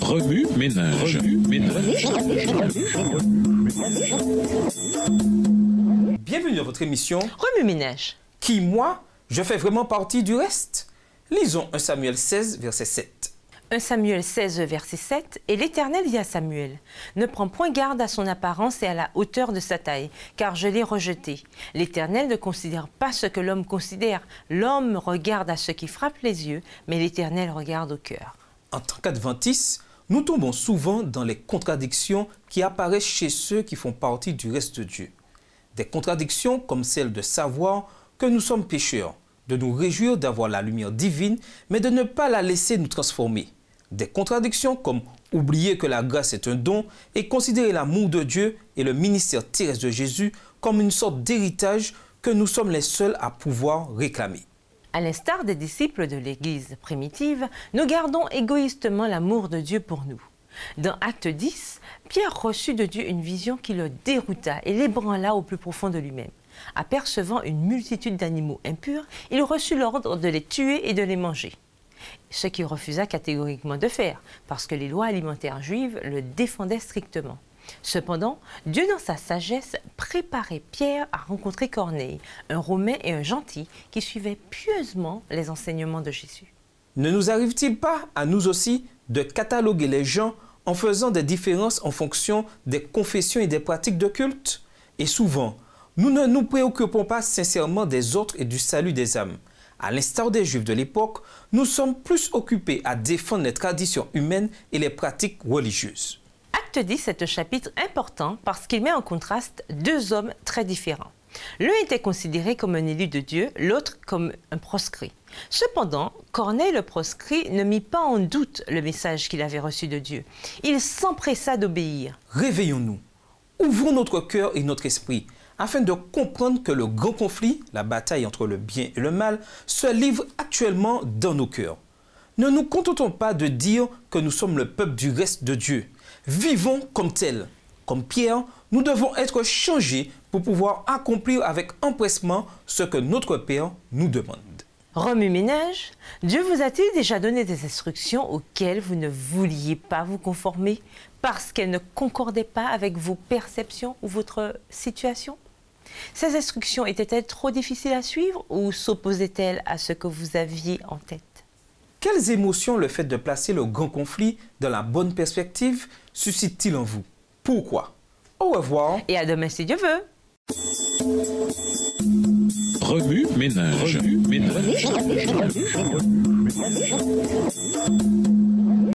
Remue ménage. Bienvenue dans votre émission Remue ménage. Qui, moi, je fais vraiment partie du reste. Lisons 1 Samuel 16, verset 7. 1 Samuel 16, verset 7, et l'Éternel dit à Samuel, « Ne prends point garde à son apparence et à la hauteur de sa taille, car je l'ai rejeté. L'Éternel ne considère pas ce que l'homme considère. L'homme regarde à ce qui frappe les yeux, mais l'Éternel regarde au cœur. » En tant qu'adventistes, nous tombons souvent dans les contradictions qui apparaissent chez ceux qui font partie du reste de Dieu. Des contradictions comme celle de savoir que nous sommes pécheurs, de nous réjouir d'avoir la lumière divine, mais de ne pas la laisser nous transformer. Des contradictions comme oublier que la grâce est un don et considérer l'amour de Dieu et le ministère terrestre de Jésus comme une sorte d'héritage que nous sommes les seuls à pouvoir réclamer. À l'instar des disciples de l'Église primitive, nous gardons égoïstement l'amour de Dieu pour nous. Dans Acte 10, Pierre reçut de Dieu une vision qui le dérouta et l'ébranla au plus profond de lui-même. Apercevant une multitude d'animaux impurs, il reçut l'ordre de les tuer et de les manger. Ce qu'il refusa catégoriquement de faire, parce que les lois alimentaires juives le défendaient strictement. Cependant, Dieu dans sa sagesse préparait Pierre à rencontrer Corneille, un Romain et un gentil qui suivait pieusement les enseignements de Jésus. Ne nous arrive-t-il pas à nous aussi de cataloguer les gens en faisant des différences en fonction des confessions et des pratiques de culte? Et souvent, nous ne nous préoccupons pas sincèrement des autres et du salut des âmes. À l'instar des Juifs de l'époque, nous sommes plus occupés à défendre les traditions humaines et les pratiques religieuses. Acte 10 est un chapitre important parce qu'il met en contraste deux hommes très différents. L'un était considéré comme un élu de Dieu, l'autre comme un proscrit. Cependant, Corneille le proscrit ne mit pas en doute le message qu'il avait reçu de Dieu. Il s'empressa d'obéir. Réveillons-nous, ouvrons notre cœur et notre esprit, afin de comprendre que le grand conflit, la bataille entre le bien et le mal, se livre actuellement dans nos cœurs. Ne nous contentons pas de dire que nous sommes le peuple du reste de Dieu. Vivons comme tel. Comme Pierre, nous devons être changés pour pouvoir accomplir avec empressement ce que notre Père nous demande. Remue ménage, Dieu vous a-t-il déjà donné des instructions auxquelles vous ne vouliez pas vous conformer parce qu'elles ne concordaient pas avec vos perceptions ou votre situation? Ces instructions étaient-elles trop difficiles à suivre ou s'opposaient-elles à ce que vous aviez en tête? Quelles émotions le fait de placer le grand conflit dans la bonne perspective suscite-t-il en vous? Pourquoi? Au revoir. Et à demain si Dieu veut. Remue ménage.